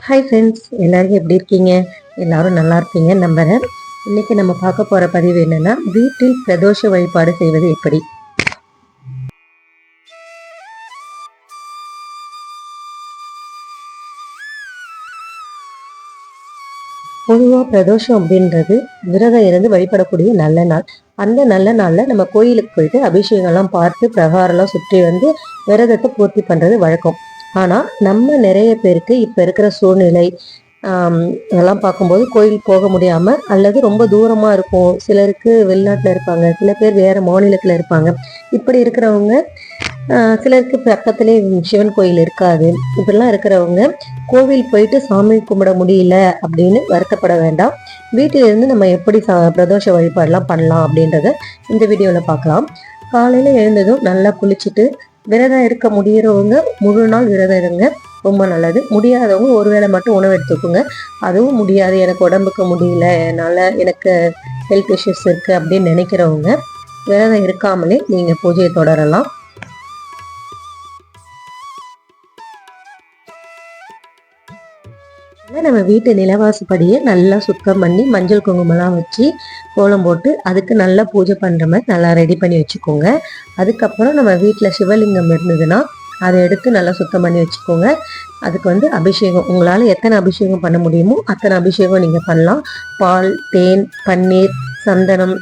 Hi friends, எல்லாரும் எப்படி இருக்கீங்க? எல்லாரும் நல்லா இருப்பீங்கன்னு நம்புறேன். இன்னைக்கு நம்ம பார்க்க போற பதிவு என்னன்னா, வீட்டில் பிரதோஷ வழிபாடு செய்வது எப்படி. பொதுவாக பிரதோஷம் அப்படின்றது விரதம் இருந்து வழிபடக்கூடிய நல்ல நாள். அந்த நல்ல நாள்ல நம்ம கோயிலுக்கு போயிட்டு அபிஷேகம்லாம் பார்த்து பிரகாரம்லாம் சுற்றி வந்து விரதத்தை பூர்த்தி பண்றது வழக்கம். ஆனா நம்ம நிறைய பேருக்கு இப்ப இருக்கிற சூழ்நிலை அதெல்லாம் பார்க்கும்போது கோயில் போக முடியாம அல்லது ரொம்ப தூரமா இருக்கும். சிலருக்கு வெளிநாட்டுல இருப்பாங்க, சில பேர் வேற மாநிலத்துல இருப்பாங்க. இப்படி இருக்கிறவங்க சிலருக்கு பக்கத்திலே சிவன் கோயில் இருக்காது. இப்படிலாம் இருக்கிறவங்க கோவில் போயிட்டு சாமி கும்பிட முடியல அப்படின்னு வருத்தப்பட வேண்டாம். வீட்டிலிருந்து நம்ம எப்படி பிரதோஷ வழிபாடுலாம் பண்ணலாம் அப்படின்றத இந்த வீடியோல பார்க்கலாம். காலையில எழுந்ததும் நல்லா குளிச்சுட்டு விரதம் இருக்க முடியறவங்க முழு நாள் விரதம் இருங்க, ரொம்ப நல்லது. முடியாதவங்க ஒருவேளை மட்டும் உணவு எடுத்துக்கோங்க. அதுவும் முடியாது, எனக்கு உடம்புக்கு முடியல, என்னால் எனக்கு ஹெல்த் இஷ்யூஸ் இருக்குது அப்படின்னு நினைக்கிறவங்க விரதம் இருக்காமலே நீங்கள் பூஜையை தொடரலாம். நம்ம வீட்டு நிலவாசப்படியே நல்லா சுத்தம் பண்ணி மஞ்சள் குங்குமம்லாம் வச்சு கோலம் போட்டு அதுக்கு நல்லா பூஜை பண்ணுற மாதிரி நல்லா ரெடி பண்ணி வச்சுக்கோங்க. அதுக்கப்புறம் நம்ம வீட்டில் சிவலிங்கம் இருந்ததுன்னா அதை எடுத்து நல்லா சுத்தம் பண்ணி வச்சுக்கோங்க. அதுக்கு வந்து அபிஷேகம், உங்களால் எத்தனை அபிஷேகம் பண்ண முடியுமோ அத்தனை அபிஷேகம் நீங்கள் பண்ணலாம். பால், தேன், பன்னீர், சந்தனம்,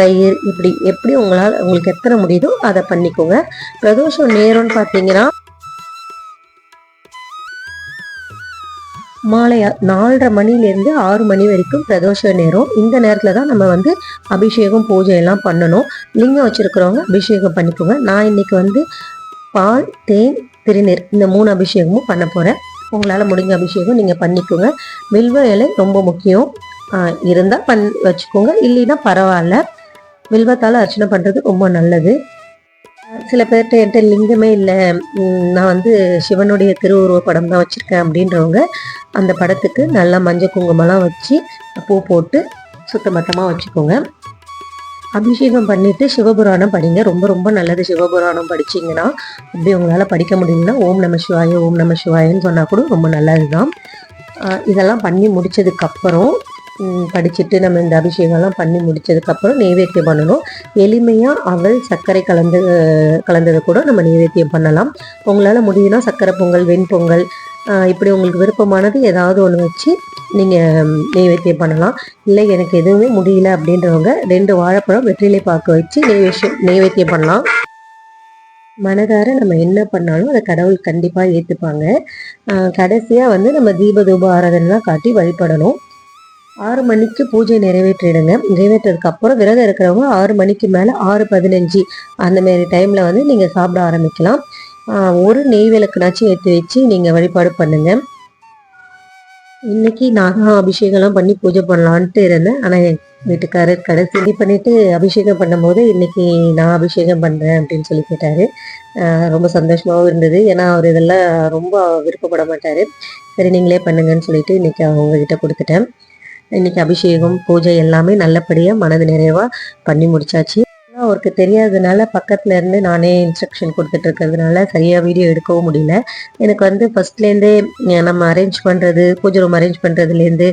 தயிர், இப்படி எப்படி உங்களுக்கு எத்தனை முடியுதோ அதை பண்ணிக்கோங்க. பிரதோஷம் நேரம்னு பார்த்தீங்கன்னா மாலை 4:30 மணிலேருந்து 6 மணி வரைக்கும் பிரதோஷ நேரம். இந்த நேரத்தில் தான் நம்ம வந்து அபிஷேகம் பூஜை எல்லாம் பண்ணணும். லிங்கம் வச்சுருக்கிறவங்க அபிஷேகம் பண்ணிக்கோங்க. நான் இன்னைக்கு வந்து பால், தேன், திருநீர் இந்த 3 அபிஷேகமும் பண்ண போகிறேன். உங்களால் முடிஞ்ச அபிஷேகம் நீங்கள் பண்ணிக்கோங்க. வில்வ இலை ரொம்ப முக்கியம், இருந்தால் வச்சுக்கோங்க, இல்லைன்னா பரவாயில்ல. வில்வத்தால் அர்ச்சனை பண்ணுறது ரொம்ப நல்லது. சில பேர்கிட்ட என்கிட்ட லிங்கமே இல்லை, நான் வந்து சிவனுடைய திருவுருவ படம் தான் வச்சுருக்கேன் அப்படின்றவங்க அந்த படத்துக்கு நல்லா மஞ்சள் குங்குமம்லாம் வச்சு பூ போட்டு சுத்தமட்டமாக வச்சுக்கோங்க. அபிஷேகம் பண்ணிவிட்டு சிவபுராணம் படிங்க, ரொம்ப ரொம்ப நல்லது. சிவபுராணம் படிச்சிங்கன்னா அப்படி உங்களால் படிக்க முடியலன்னா ஓம் நம சிவாய ஓம் நம சிவாயன்னு சொன்னால் கூட ரொம்ப நல்லது தான். இதெல்லாம் பண்ணி முடித்ததுக்கப்புறம் படிச்சுட்டு நம்ம இந்த அபிஷேகம்லாம் பண்ணி முடிச்சதுக்கப்புறம் நெய்வேத்தியம் பண்ணணும். எளிமையாக அவல் சர்க்கரை கலந்ததை கூட நம்ம நெய்வேத்தியம் பண்ணலாம். உங்களால் முடியும்னா சர்க்கரை பொங்கல், வெண்பொங்கல், இப்படி உங்களுக்கு விருப்பமானது ஏதாவது ஒன்று வச்சு நீங்கள் நெய்வேத்தியம் பண்ணலாம். இல்லை எனக்கு எதுவுமே முடியல அப்படின்றவங்க 2 வாழைப்பழம் வெற்றிலை பாக்கு வச்சு நெய்வேத்தியம் பண்ணலாம். மனதார நம்ம என்ன பண்ணாலும் அதை கடவுள் கண்டிப்பாக ஏற்றுப்பாங்க. கடைசியாக வந்து நம்ம தீப தூப ஆராதனைலாம் காட்டி வழிபடணும். 6 மணிக்கு பூஜை நிறைவேற்றிடுங்க. நிறைவேற்றதுக்கு அப்புறம் விரதம் இருக்கிறவங்க 6 மணிக்கு மேலே 6:15 அந்த மாரி டைமில் வந்து நீங்கள் சாப்பிட ஆரம்பிக்கலாம். ஒரு நெய் விளக்குனாச்சும் ஏற்றி வச்சு நீங்கள் வழிபாடு பண்ணுங்க. இன்னைக்கு நான் தான் அபிஷேகம்லாம் பண்ணி பூஜை பண்ணலான்ட்டு இருந்தேன். ஆனால் என் வீட்டுக்காரர் கடைசி பண்ணிட்டு அபிஷேகம் பண்ணும்போது இன்னைக்கு நான் அபிஷேகம் பண்ணுறேன் அப்படின்னு சொல்லி கேட்டார். ரொம்ப சந்தோஷமாகவும் இருந்தது. ஏன்னா அவர் இதெல்லாம் ரொம்ப விருப்பப்பட மாட்டார். சரி நீங்களே பண்ணுங்கன்னு சொல்லிட்டு இன்னைக்கு அவங்ககிட்ட கொடுத்துட்டேன். இன்னைக்கு அபிஷேகம் பூஜை எல்லாமே நல்லபடியாக மனது நிறைவாக பண்ணி முடிச்சாச்சு. அவருக்கு தெரியாததுனால பக்கத்துல இருந்து நானே இன்ஸ்ட்ரக்ஷன் கொடுத்துட்டு இருக்கிறதுனால சரியா வீடியோ எடுக்கவும் முடியல. எனக்கு வந்து ஃபர்ஸ்ட்லேருந்தே நம்ம அரேஞ்ச் பண்ணுறது, பூஜை ரூம் அரேஞ்ச் பண்ணுறதுலேருந்து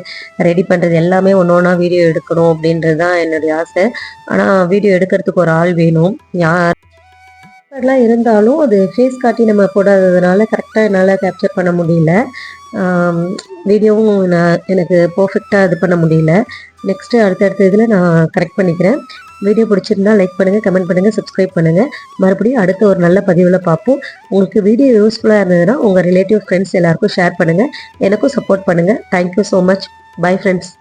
ரெடி பண்ணுறது எல்லாமே ஒன்று ஒன்றா வீடியோ எடுக்கணும் அப்படின்றது தான் என்னுடைய ஆசை. ஆனால் வீடியோ எடுக்கிறதுக்கு ஒரு ஆள் வேணும். யாரெல்லாம் இருந்தாலும் அது ஃபேஸ் காட்டி நம்ம போடாததுனால கரெக்டாக என்னால் கேப்சர் பண்ண முடியல. வீடியோவும் எனக்கு பர்ஃபெக்டாக இது பண்ண முடியல. நெக்ஸ்ட்டு அடுத்தடுத்த இதில் நான் கரெக்ட் பண்ணிக்கிறேன். வீடியோ பிடிச்சிருந்தா லைக் பண்ணுங்கள், கமெண்ட் பண்ணுங்கள், சப்ஸ்கிரைப் பண்ணுங்கள். மறுபடியும் அடுத்த ஒரு நல்ல பதிவில் பார்ப்போம். உங்களுக்கு வீடியோ யூஸ்ஃபுல்லாக இருந்ததுன்னா உங்கள் ரிலேட்டிவ் ஃப்ரெண்ட்ஸ் எல்லாருக்கும் ஷேர் பண்ணுங்கள். எனக்கும் சப்போர்ட் பண்ணுங்கள். Thank you so much. Bye friends.